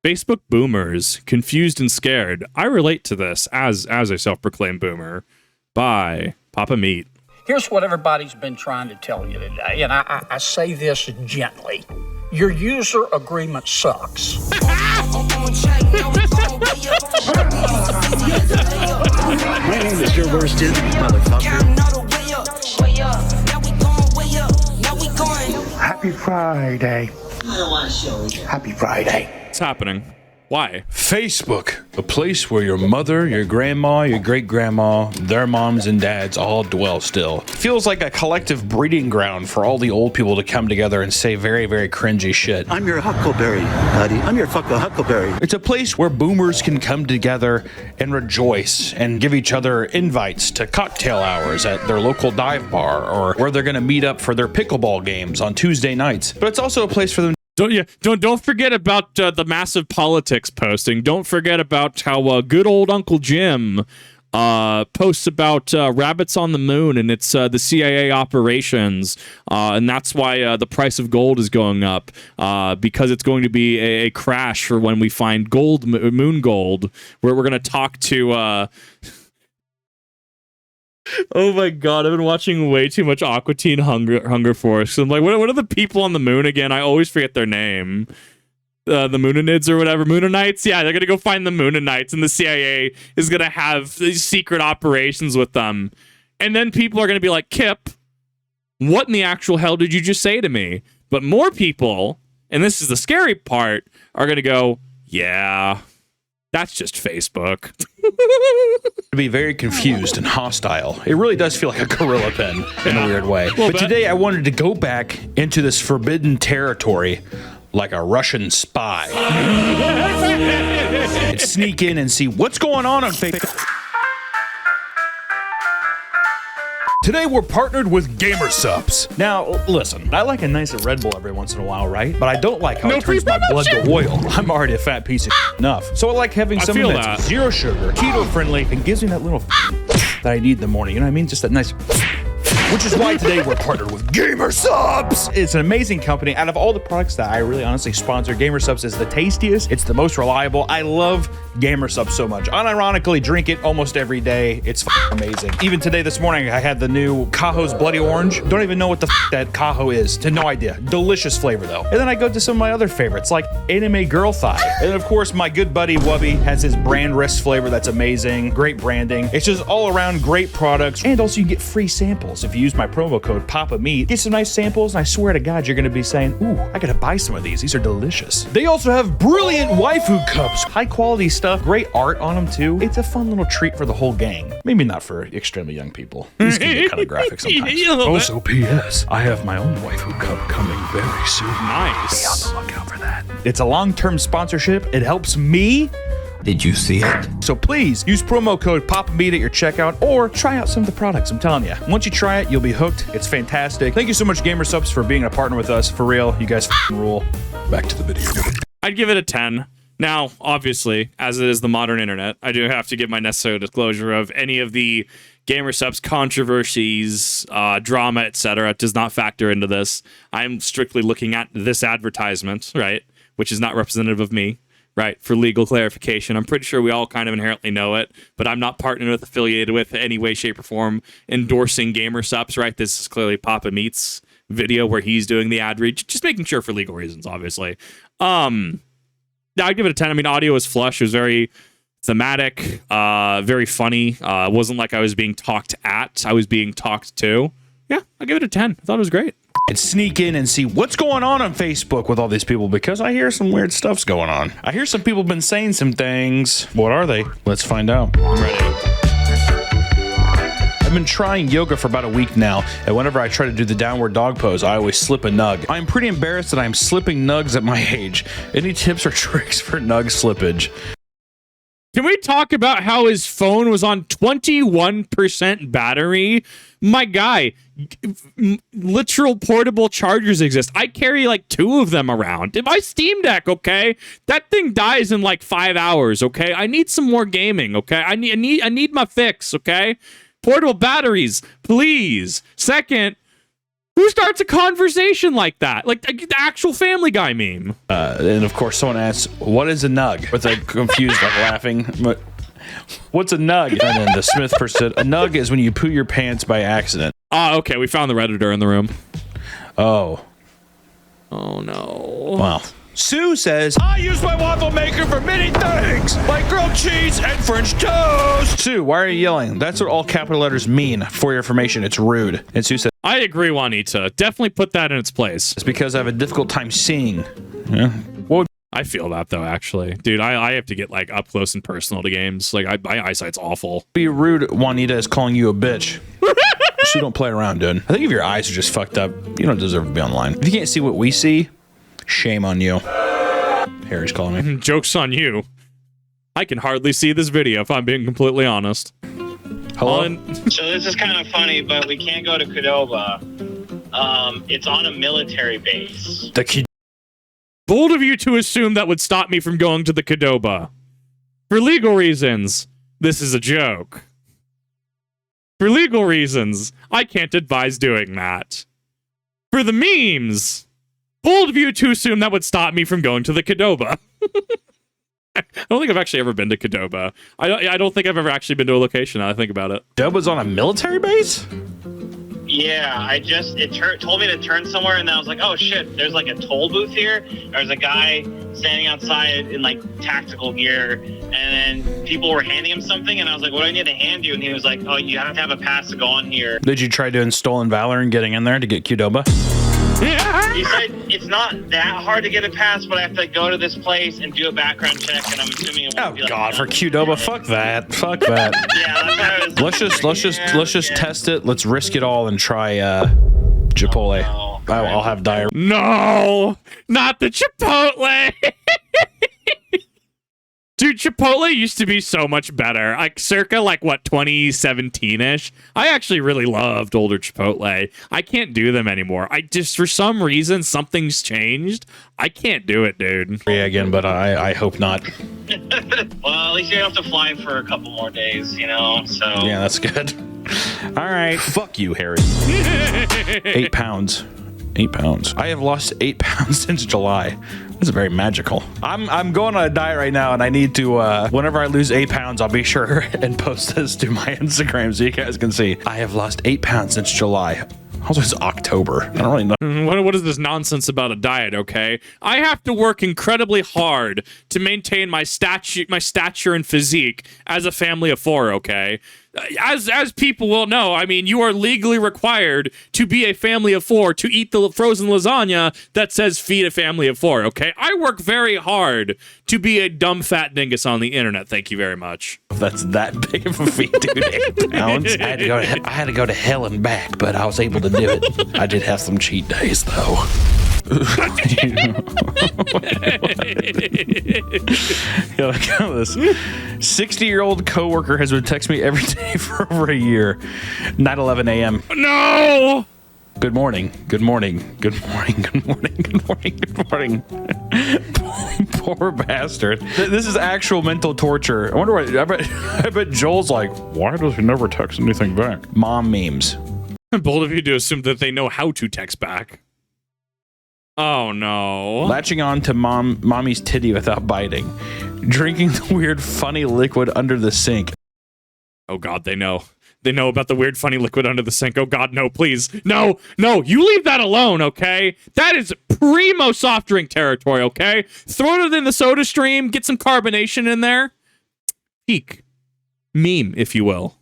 Facebook boomers, confused and scared. I relate to this as a self-proclaimed boomer. By Papa Meat. Here's what everybody's been trying to tell you today, and I say this gently. Your user agreement sucks. My name is your worst enemy, motherfucker. Happy Friday. I don't want to show you. Happy Friday. It's happening. Why? Facebook, a place where your mother, your grandma, your great-grandma, their moms and dads all dwell still. Feels like a collective breeding ground for all the old people to come together and say very, very cringy shit. I'm your huckleberry, buddy. I'm your fucking huckleberry. It's a place where boomers can come together and rejoice and give each other invites to cocktail hours at their local dive bar or where they're going to meet up for their pickleball games on Tuesday nights. But it's also a place for them. Don't forget about the massive politics posting. Don't forget about how good old Uncle Jim posts about rabbits on the moon, and it's the CIA operations, and that's why the price of gold is going up, because it's going to be a crash for when we find gold, moon gold, where we're going to talk to... Oh my god, I've been watching way too much Aqua Teen Hunger Force. I'm like, what are the people on the moon again? I always forget their name. The Moonanids or whatever. Moonanites? Yeah, they're gonna go find the Moonanites, and the CIA is gonna have these secret operations with them. And then people are gonna be like, Kip, what in the actual hell did you just say to me? But more people, and this is the scary part, are gonna go, yeah, that's just Facebook. To be very confused and hostile. It really does feel like a gorilla pen in a weird way. But today I wanted to go back into this forbidden territory like a Russian spy. And sneak in and see what's going on Facebook. Today we're partnered with GamerSupps. Now, listen, I like a nice Red Bull every once in a while, right? But I don't like how it turns my blood to oil. I'm already a fat piece of enough. So I like having something that's zero sugar, keto friendly, and gives me that little that I need in the morning. You know what I mean? Just that nice... Which is why today we're partnered with GamerSupps. It's an amazing company. Out of all the products that I really honestly sponsor, GamerSupps is the tastiest. It's the most reliable. I love GamerSupps so much. Unironically, drink it almost every day. It's amazing. Even today, this morning, I had the new Cajo's Bloody Orange. Don't even know what the that Cajo is. No idea. Delicious flavor though. And then I go to some of my other favorites like Anime Girl Thigh. And of course, my good buddy Wubby has his brand wrist flavor that's amazing. Great branding. It's just all around great products. And also you get free samples if you use my promo code PAPAMEAT. Get some nice samples, and I swear to God, you're going to be saying, ooh, I gotta buy some of these. These are delicious. They also have brilliant waifu cups. High quality stuff. Great art on them, too. It's a fun little treat for the whole gang. Maybe not for extremely young people. These can get kind of graphic sometimes. Also, P.S. I have my own waifu cup coming very soon. Nice. Be on the lookout for that. It's a long-term sponsorship. It helps me. Did you see it? So please use promo code PAPAMEAT at your checkout or try out some of the products. I'm telling you, once you try it, you'll be hooked. It's fantastic. Thank you so much, GamerSupps, for being a partner with us. For real, you guys rule. Back to the video. I'd give it a 10. Now, obviously, as it is the modern internet, I do have to give my necessary disclosure of any of the GamerSupps controversies, drama, etc. does not factor into this. I'm strictly looking at this advertisement, right, which is not representative of me. Right, for legal clarification. I'm pretty sure we all kind of inherently know it, but I'm not partnered with, affiliated with, any way, shape, or form endorsing GamerSupps, right? This is clearly Papa Meat's video where he's doing the ad read, just making sure for legal reasons, obviously. I'd give it a 10. I mean, audio was flush. It was very thematic, very funny. It wasn't like I was being talked at. I was being talked to. Yeah, I'll give it a 10. I thought it was great. And sneak in and see what's going on Facebook with all these people, because I hear some weird stuff's going on. I hear some people have been saying some things. What are they? Let's find out. I'm ready. I've been trying yoga for about a week now, and whenever I try to do the downward dog pose, I always slip a nug. I'm pretty embarrassed that I'm slipping nugs at my age. Any tips or tricks for nug slippage? Can we talk about how his phone was on 21% battery? My guy, literal portable chargers exist. I carry like 2 of them around. In my Steam Deck, okay? That thing dies in like 5 hours, okay? I need some more gaming, okay? I need my fix, okay? Portable batteries, please. Second, Who starts a conversation like that? Like the actual Family Guy meme. And of course, someone asks, "What is a nug?" With a confused, like laughing. But what's a nug? And then the Smith person, a nug is when you poo your pants by accident. Ah, okay. We found the Redditor in the room. Oh. Oh no. Wow. Sue says, I use my waffle maker for many things, like grilled cheese and French toast. Sue, why are you yelling? That's what all capital letters mean. For your information, it's rude. And Sue says, I agree, Juanita. Definitely put that in its place. it's because I have a difficult time seeing. Yeah. What would I feel that though, actually. Dude, I have to get like up close and personal to games. Like my eyesight's awful. be rude, Juanita, is calling you a bitch. Sue, don't play around, dude. I think if your eyes are just fucked up, you don't deserve to be online. If you can't see what we see, shame on you. Harry's calling me. Joke's on you. I can hardly see this video if I'm being completely honest. Hello? So this is kind of funny, but we can't go to Qdoba. It's on a military base. The kid. Bold of you to assume that would stop me from going to the Qdoba. For legal reasons, this is a joke. For legal reasons, I can't advise doing that. For the memes, bold of you to assume that would stop me from going to the Qdoba. I don't think I've actually ever been to Qdoba. I don't think I've ever actually been to a location, now that I think about it. Qdoba's on a military base? Yeah, it told me to turn somewhere, and then I was like, oh shit, there's like a toll booth here. There's a guy standing outside in like tactical gear, and then people were handing him something, and I was like, what do I need to hand you? And he was like, oh, you have to have a pass to go on here. Did you try doing stolen valor and getting in there to get Qdoba? He said it's not that hard to get a pass, but I have to go to this place and do a background check, and I'm assuming it won't Oh be like God, for that. Qdoba, fuck that, fuck that. Yeah, that's what I was Let's just test it. Let's risk it all and try Chipotle. Oh, no. I'll have diarrhea. No, not the Chipotle. Dude, Chipotle used to be so much better. Like circa like what 2017-ish. I actually really loved older Chipotle. I can't do them anymore. I just for some reason something's changed. I can't do it, dude. Yeah, again, but I hope not. Well, at least you don't have to fly for a couple more days, you know. So Yeah, that's good. All right, fuck you, Harry. 8 pounds. 8 pounds. I have lost 8 pounds since July. This is very magical. I'm going on a diet right now, and I need to, whenever I lose 8 pounds, I'll be sure and post this to my Instagram so you guys can see. I have lost 8 pounds since July. Also, it's October. I don't really know. What is this nonsense about a diet, okay? I have to work incredibly hard to maintain my stature and physique as a family of 4, okay? As people will know, I mean, you are legally required to be a family of 4 to eat the frozen lasagna that says feed a family of 4, okay? I work very hard to be a dumb fat dingus on the internet, thank you very much. If that's that big of a feat, dude. 8 pounds. I had to go to hell and back, but I was able to do it. I did have some cheat days, though. Yo, look at this. 60-year-old coworker has been texting me every day for over a year. 9:11 a.m. No! Good morning. Good morning. Good morning. Good morning. Good morning. Good morning. Poor bastard. This is actual mental torture. I wonder what. I bet Joel's like, why does he never text anything back? Mom memes. Bold of you to assume that they know how to text back. Oh no. Latching on to mommy's titty without biting. Drinking the weird funny liquid under the sink. Oh God, they know. They know about the weird funny liquid under the sink. Oh God, no, please. No, you leave that alone, okay? That is primo soft drink territory, okay? Throw it in the soda stream, get some carbonation in there. Peak. Meme, if you will.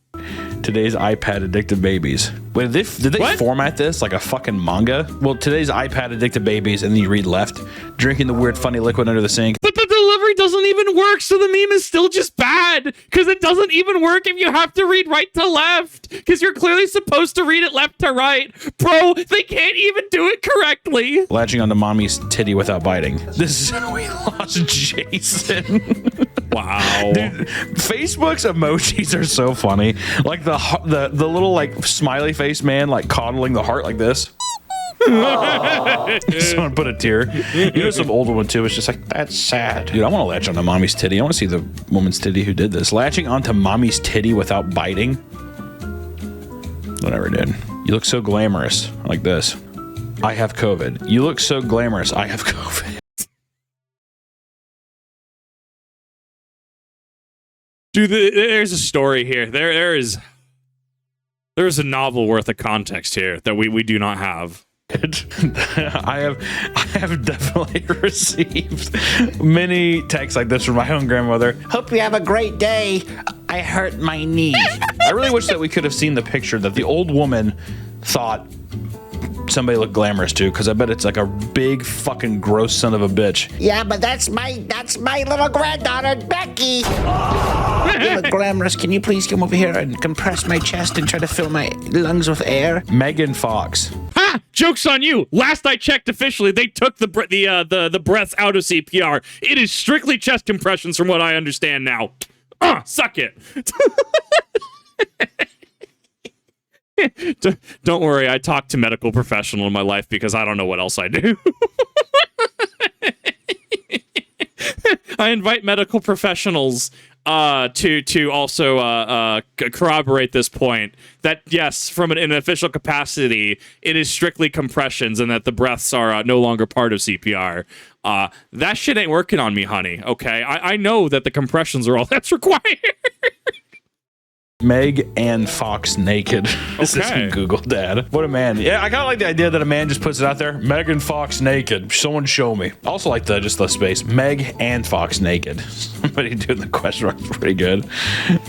Today's iPad addicted babies. Wait, did they What? format this like a fucking manga? Well, today's iPad addicted babies, and then you read left. Drinking the weird funny liquid under the sink. But the delivery doesn't even work, so the meme is still just bad. Because it doesn't even work if you have to read right to left. Because you're clearly supposed to read it left to right. Bro, they can't even do it correctly. Latching onto mommy's titty without biting. This is how we lost Jason. Wow. Dude, Facebook's emojis are so funny. Like the little like smiley face man like coddling the heart like this. Someone put a tear. You know, some older one too. It's just like, that's sad. Dude, I want to latch onto mommy's titty. I want to see the woman's titty who did this. Latching onto mommy's titty without biting. Whatever, dude. You look so glamorous like this. I have COVID. You look so glamorous. I have COVID. Dude, there's a story here. There's a novel worth of context here that we do not have. I have definitely received many texts like this from my own grandmother. Hope you have a great day. I hurt my knee. I really wish that we could have seen the picture that the old woman thought somebody looked glamorous too, because I bet it's like a big fucking gross son of a bitch. Yeah, but that's my little granddaughter, Becky. You look glamorous. Can you please come over here and compress my chest and try to fill my lungs with air? Megan Fox. Ha! Joke's on you. Last I checked officially, they took the breaths out of CPR. It is strictly chest compressions from what I understand now. Suck it. Don't worry, I talk to medical professional in my life because I don't know what else I do. I invite medical professionals to also corroborate this point that yes, from an official capacity, it is strictly compressions and that the breaths are no longer part of CPR. That shit ain't working on me, honey. Okay, I know that the compressions are all that's required. Meg and Fox naked. This is in Google, Dad. What a man. Yeah, I kind of like the idea that a man just puts it out there. Megan Fox naked. Someone show me. Also like just the space. Meg and Fox naked. Somebody doing the question mark's pretty good.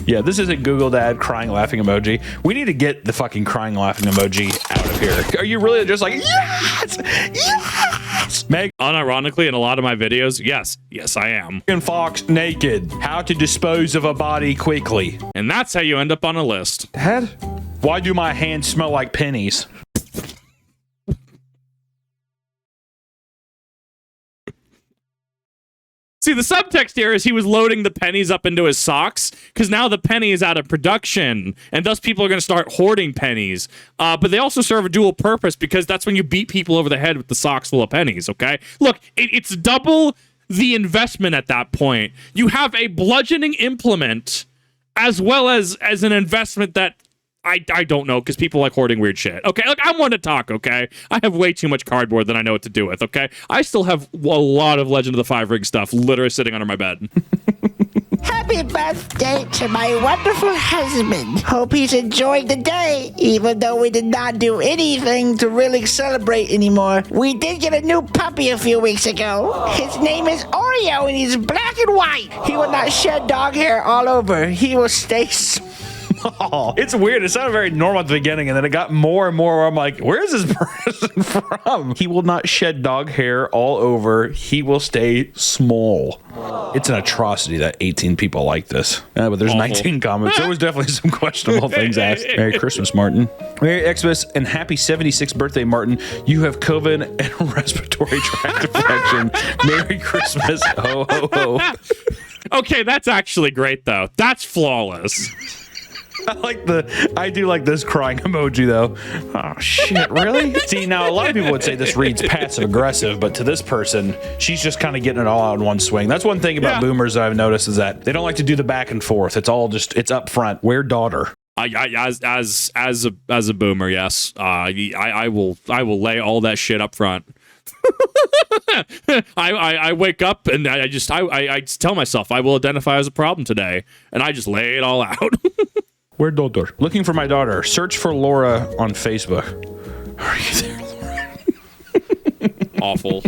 Yeah, this isn't Google, Dad. Crying, laughing emoji. We need to get the fucking crying, laughing emoji out of here. Are you really just like, yes! Yes! Meg. Unironically, in a lot of my videos, yes, I am. Megan Fox naked. How to dispose of a body quickly. And that's how you end up on a list. Dad? Why do my hands smell like pennies? See, the subtext here is he was loading the pennies up into his socks because now the penny is out of production and thus people are going to start hoarding pennies. But they also serve a dual purpose because that's when you beat people over the head with the socks full of pennies, okay? Look, it's double the investment at that point. You have a bludgeoning implement as well as an investment that I don't know because people like hoarding weird shit. Okay, like I'm one to talk, okay? I have way too much cardboard than I know what to do with, okay? I still have a lot of Legend of the Five Ring stuff literally sitting under my bed. Happy birthday to my wonderful husband. Hope he's enjoying the day, even though we did not do anything to really celebrate anymore. We did get a new puppy a few weeks ago. His name is Oreo, and he's black and white. He will not shed dog hair all over. He will stay small. It's weird. It sounded very normal at the beginning, and then it got more and more where I'm like, where is this person from? He will not shed dog hair all over. He will stay small. It's an atrocity that 18 people like this. But there's 19 comments. There was definitely some questionable things asked. Merry Christmas, Martin. Merry Xmas and happy 76th birthday, Martin. You have COVID and respiratory tract infection. Merry Christmas. Ho, ho, ho. Okay, that's actually great, though. That's flawless. I do like this crying emoji though. Oh shit, really? See, now a lot of people would say this reads passive aggressive, but to this person, she's just kind of getting it all out in one swing. That's one thing about boomers that I've noticed is that they don't like to do the back and forth. It's all just it's up front. Where daughter? As a boomer, yes. I will lay all that shit up front. I wake up and I just tell myself I will identify as a problem today, and I just lay it all out. Where daughter? Looking for my daughter. Search for Laura on Facebook. Are you there, Laura? Awful.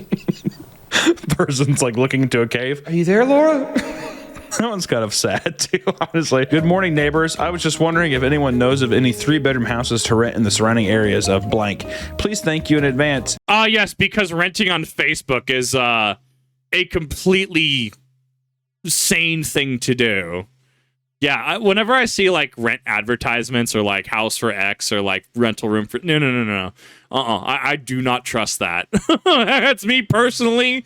Person's like looking into a cave. Are you there, Laura? That one's kind of sad too, honestly. Good morning, neighbors. I was just wondering if anyone knows of any 3-bedroom houses to rent in the surrounding areas of blank. Please thank you in advance. Yes, because renting on Facebook is a completely sane thing to do. Yeah, whenever I see like rent advertisements or like house for X or like rental room for no. I do not trust that. That's me personally.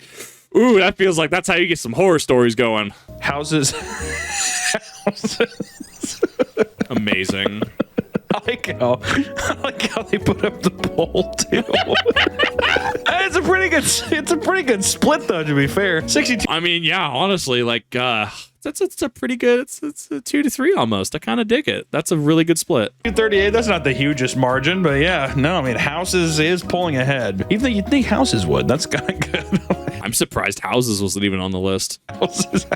Ooh, that feels like that's how you get some horror stories going. Houses. Amazing. I like how they put up the poll too. It's a pretty good split though, to be fair. 62. I mean, yeah, honestly, like it's a pretty good. It's a 2 to 3 almost. I kind of dig it. That's a really good split. 38. That's not the hugest margin, but yeah, no. I mean, Houses is pulling ahead. Even though you'd think Houses would. That's kind of good. I'm surprised Houses wasn't even on the list. Houses.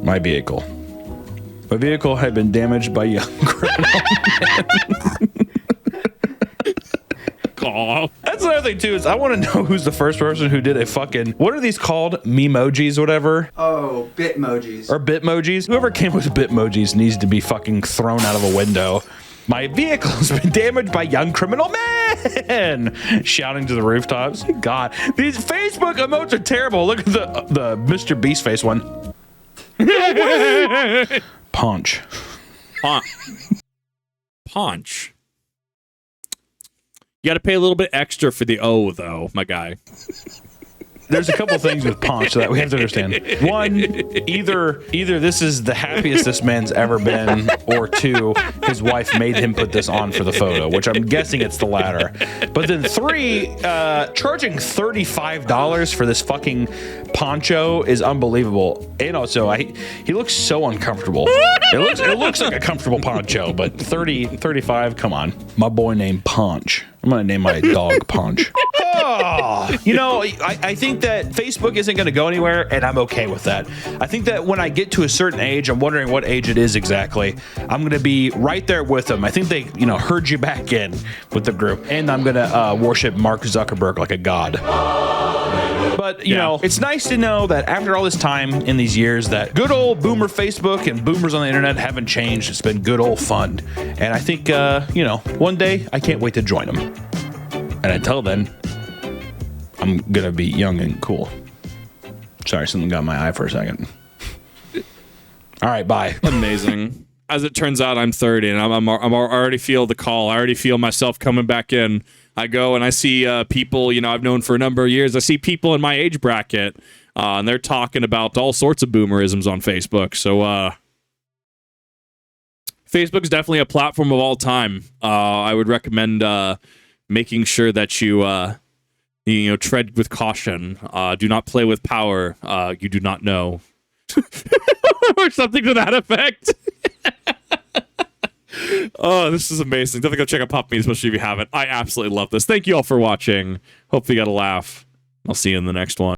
My vehicle had been damaged by young criminal men. Aw. That's another thing too, is I want to know who's the first person who did a fucking, what are these called? Memojis, whatever. Oh, Bitmojis. Or Bitmojis. Whoever came with Bitmojis needs to be fucking thrown out of a window. My vehicle has been damaged by young criminal men, shouting to the rooftops. God, these Facebook emotes are terrible. Look at the Mr. Beast face one. Punch. Punch. You got to pay a little bit extra for the O, though, my guy. There's a couple things with Punch that we have to understand. One, either this is the happiest this man's ever been, or two, his wife made him put this on for the photo, which I'm guessing it's the latter. But then three, charging $35 for this fucking poncho is unbelievable. And also, he looks so uncomfortable. It looks like a comfortable poncho, but 35, come on. My boy named Punch. I'm gonna name my dog Punch. Oh, you know, I think that Facebook isn't going to go anywhere, and I'm okay with that. I think that when I get to a certain age, I'm wondering what age it is exactly, I'm going to be right there with them. I think they, herd you back in with the group, and I'm going to worship Mark Zuckerberg like a god. But, you know, it's nice to know that after all this time in these years that good old boomer Facebook and boomers on the internet haven't changed. It's been good old fun. And I think, one day I can't wait to join them. And until then, I'm going to be young and cool. Sorry, something got my eye for a second. All right, bye. Amazing. As it turns out, I'm 30, and I already feel the call. I already feel myself coming back in. I go and I see people, I've known for a number of years. I see people in my age bracket, and they're talking about all sorts of boomerisms on Facebook. So Facebook's definitely a platform of all time. I would recommend making sure that you tread with caution. Do not play with power. You do not know. Or something to that effect. Oh, this is amazing. Definitely go check out Pop Me, especially if you haven't. I absolutely love this. Thank you all for watching. Hope you got a laugh. I'll see you in the next one.